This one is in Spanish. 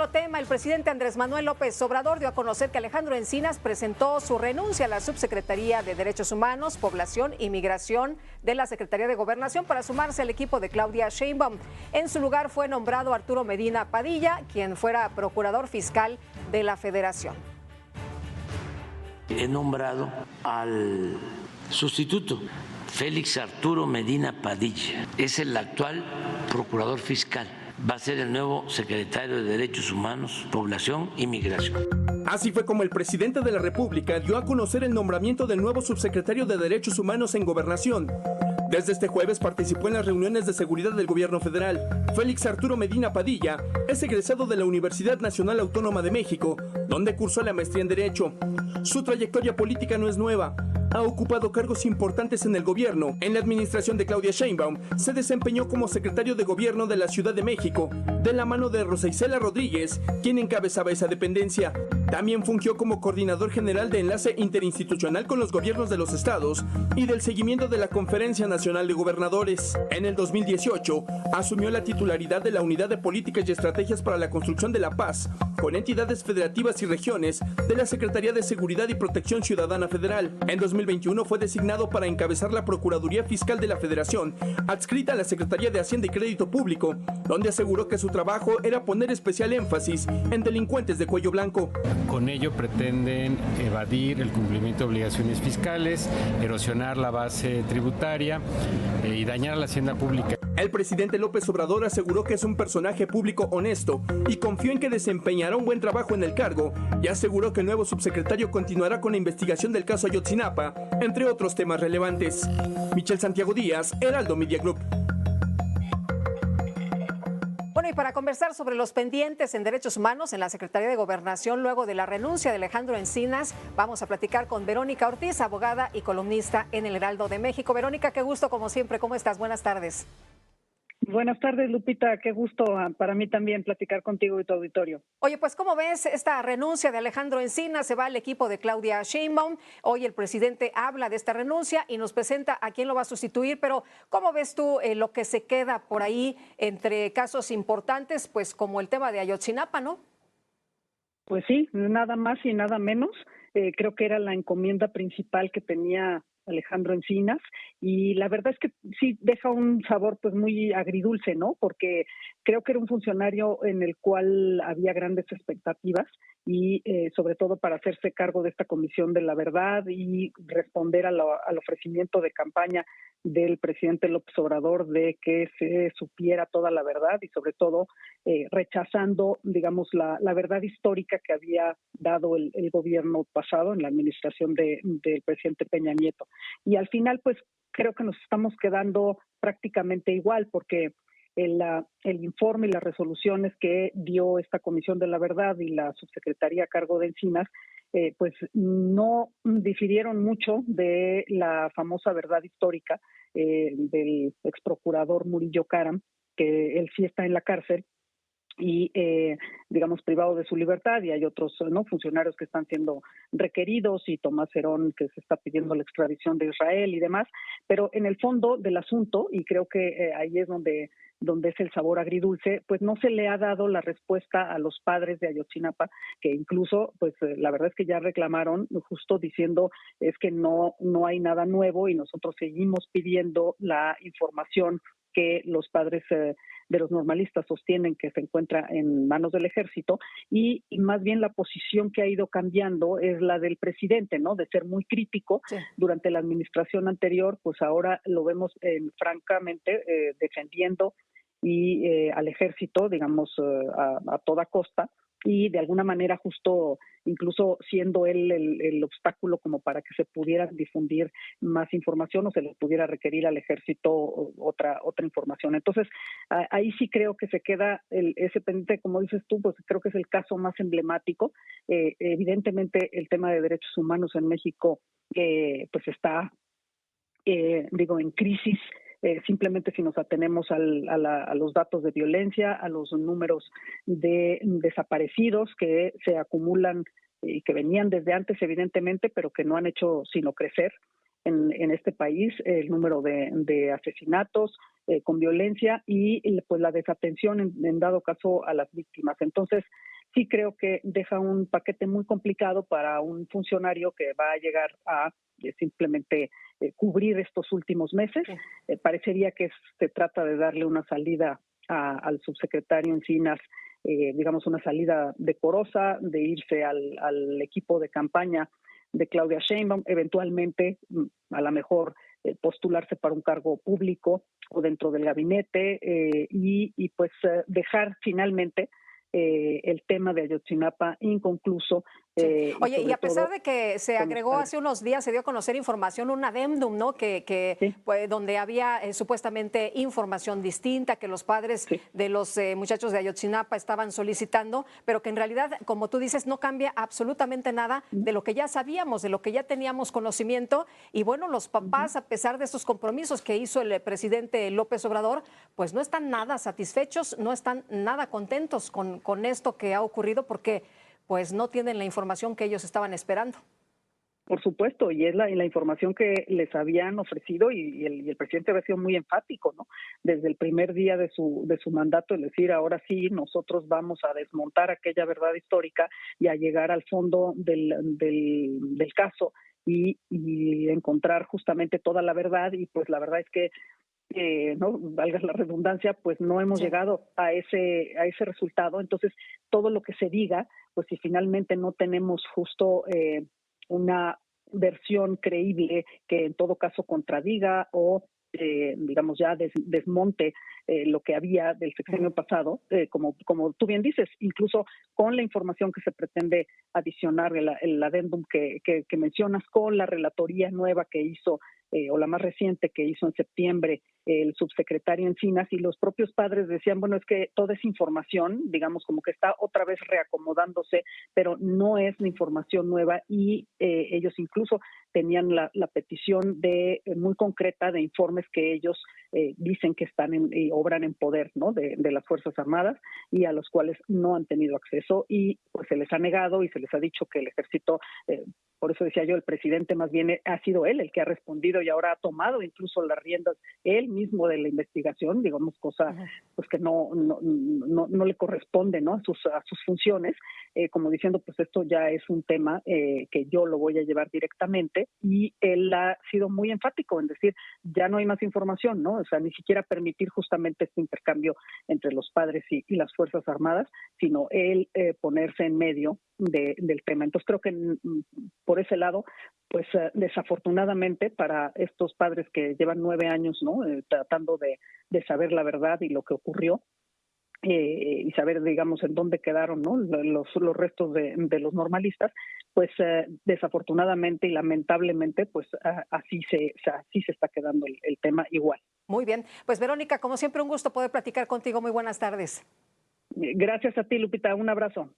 otro tema, el presidente Andrés Manuel López Obrador dio a conocer que Alejandro Encinas presentó su renuncia a la Subsecretaría de Derechos Humanos, Población y Migración de la Secretaría de Gobernación para sumarse al equipo de Claudia Sheinbaum. En su lugar fue nombrado Arturo Medina Padilla, quien fuera procurador fiscal de la Federación. He nombrado al sustituto, Félix Arturo Medina Padilla, es el actual procurador fiscal. Va a ser el nuevo secretario de Derechos Humanos, Población y Migración. Así fue como el presidente de la República dio a conocer el nombramiento del nuevo subsecretario de Derechos Humanos en Gobernación. Desde este jueves participó en las reuniones de seguridad del gobierno federal. Félix Arturo Medina Padilla es egresado de la Universidad Nacional Autónoma de México, donde cursó la maestría en Derecho. Su trayectoria política no es nueva. Ha ocupado cargos importantes en el gobierno. En la administración de Claudia Sheinbaum se desempeñó como secretario de gobierno de la Ciudad de México, de la mano de Rosa Isela Rodríguez, quien encabezaba esa dependencia. También fungió como coordinador general de enlace interinstitucional con los gobiernos de los estados y del seguimiento de la Conferencia Nacional de Gobernadores. En el 2018 asumió la titularidad de la Unidad de Políticas y Estrategias para la Construcción de la Paz, con entidades federativas y regiones de la Secretaría de Seguridad y Protección Ciudadana Federal. En 2021 fue designado para encabezar la Procuraduría Fiscal de la Federación, adscrita a la Secretaría de Hacienda y Crédito Público, donde aseguró que su trabajo era poner especial énfasis en delincuentes de cuello blanco. Con ello pretenden evadir el cumplimiento de obligaciones fiscales, erosionar la base tributaria y dañar a la hacienda pública. El presidente López Obrador aseguró que es un personaje público honesto y confió en que desempeñará un buen trabajo en el cargo y aseguró que el nuevo subsecretario continuará con la investigación del caso Ayotzinapa, entre otros temas relevantes. Michel Santiago Díaz, Heraldo Media Group. Bueno, y para conversar sobre los pendientes en derechos humanos en la Secretaría de Gobernación luego de la renuncia de Alejandro Encinas, vamos a platicar con Verónica Ortiz, abogada y columnista en el Heraldo de México. Verónica, qué gusto como siempre. ¿Cómo estás? Buenas tardes. Buenas tardes, Lupita. Qué gusto para mí también platicar contigo y tu auditorio. Oye, pues ¿cómo ves esta renuncia de Alejandro Encinas? Se va al equipo de Claudia Sheinbaum. Hoy el presidente habla de esta renuncia y nos presenta a quién lo va a sustituir. Pero ¿cómo ves tú lo que se queda por ahí entre casos importantes, pues como el tema de Ayotzinapa, ¿no? Pues sí, nada más y nada menos. Creo que era la encomienda principal que tenía Alejandro Encinas, y la verdad es que sí deja un sabor pues muy agridulce, ¿no? Porque creo que era un funcionario en el cual había grandes expectativas y sobre todo para hacerse cargo de esta Comisión de la Verdad y responder al ofrecimiento de campaña del presidente López Obrador de que se supiera toda la verdad y sobre todo rechazando, digamos, la verdad histórica que había dado el gobierno pasado en la administración del presidente Peña Nieto. Y al final, pues creo que nos estamos quedando prácticamente igual porque el informe y las resoluciones que dio esta Comisión de la Verdad y la subsecretaría a cargo de Encinas, pues no difirieron mucho de la famosa verdad histórica del exprocurador Murillo Karam, que él sí está en la cárcel y digamos privado de su libertad, y hay otros funcionarios que están siendo requeridos, y Tomás Herón, que se está pidiendo la extradición de Israel y demás, pero en el fondo del asunto, y creo que ahí es donde es el sabor agridulce, pues no se le ha dado la respuesta a los padres de Ayotzinapa, que incluso, pues la verdad es que ya reclamaron, justo diciendo es que no hay nada nuevo y nosotros seguimos pidiendo la información que los padres de los normalistas sostienen que se encuentra en manos del ejército, y más bien la posición que ha ido cambiando es la del presidente, ¿no? De ser muy crítico. Sí. Durante la administración anterior, pues ahora lo vemos francamente defendiendo y al ejército, digamos, a toda costa, y de alguna manera justo incluso siendo él el obstáculo como para que se pudiera difundir más información o se le pudiera requerir al ejército otra información. Entonces, ahí sí creo que se queda ese pendiente, como dices tú, pues creo que es el caso más emblemático. Evidentemente, el tema de derechos humanos en México pues está, en crisis. Simplemente si nos atenemos a los datos de violencia, a los números de desaparecidos que se acumulan y que venían desde antes evidentemente, pero que no han hecho sino crecer en este país, el número de asesinatos con violencia y pues la desatención en dado caso a las víctimas. Entonces sí creo que deja un paquete muy complicado para un funcionario que va a llegar a simplemente cubrir estos últimos meses. Parecería que se trata de darle una salida al subsecretario Encinas, digamos una salida decorosa, de irse al equipo de campaña de Claudia Sheinbaum, eventualmente a lo mejor postularse para un cargo público o dentro del gabinete y pues dejar finalmente el tema de Ayotzinapa inconcluso. Sí. Oye, y a pesar de que se agregó hace unos días, se dio a conocer información, un adendum, ¿no? Sí. Pues, donde había supuestamente información distinta que los padres Sí. de los muchachos de Ayotzinapa estaban solicitando, pero que en realidad, como tú dices, no cambia absolutamente nada de lo que ya sabíamos, de lo que ya teníamos conocimiento. Y bueno, los papás, a pesar de estos compromisos que hizo el presidente López Obrador, pues no están nada satisfechos, no están nada contentos con esto que ha ocurrido, porque pues no tienen la información que ellos estaban esperando. Por supuesto, y es la información que les habían ofrecido y el presidente había sido muy enfático, ¿no? Desde el primer día de su mandato, es decir, ahora sí, nosotros vamos a desmontar aquella verdad histórica y a llegar al fondo del caso y encontrar justamente toda la verdad, y pues la verdad es que no valga la redundancia, pues no hemos llegado a ese resultado. Entonces, todo lo que se diga, pues si finalmente no tenemos justo una versión creíble que en todo caso contradiga o digamos ya desmonte lo que había del sexenio pasado, como tú bien dices, incluso con la información que se pretende adicionar, el adendum que mencionas, con la relatoría nueva que hizo o la más reciente que hizo en septiembre el subsecretario Encinas, y los propios padres decían, bueno, es que toda esa información, digamos, como que está otra vez reacomodándose, pero no es la información nueva, y ellos incluso tenían la petición muy concreta de informes que ellos dicen que están obran en poder, ¿no? de las Fuerzas Armadas, y a los cuales no han tenido acceso, y pues se les ha negado y se les ha dicho que el ejército, por eso decía yo, el presidente más bien ha sido él el que ha respondido y ahora ha tomado incluso las riendas él mismo de la investigación, digamos, cosa pues que no le corresponde, ¿no? a sus funciones, como diciendo, pues esto ya es un tema que yo lo voy a llevar directamente, y él ha sido muy enfático en decir, ya no hay más información, ¿no? O sea, ni siquiera permitir justamente este intercambio entre los padres y las Fuerzas Armadas, sino él ponerse en medio del tema. Entonces creo que por ese lado, pues desafortunadamente para estos padres que llevan 9 años, ¿no? Tratando de saber la verdad y lo que ocurrió, y saber, digamos, en dónde quedaron, ¿no? los restos de los normalistas, pues desafortunadamente y lamentablemente, pues así se está quedando el tema igual. Muy bien, pues Verónica, como siempre, un gusto poder platicar contigo. Muy buenas tardes. Gracias a ti, Lupita, un abrazo.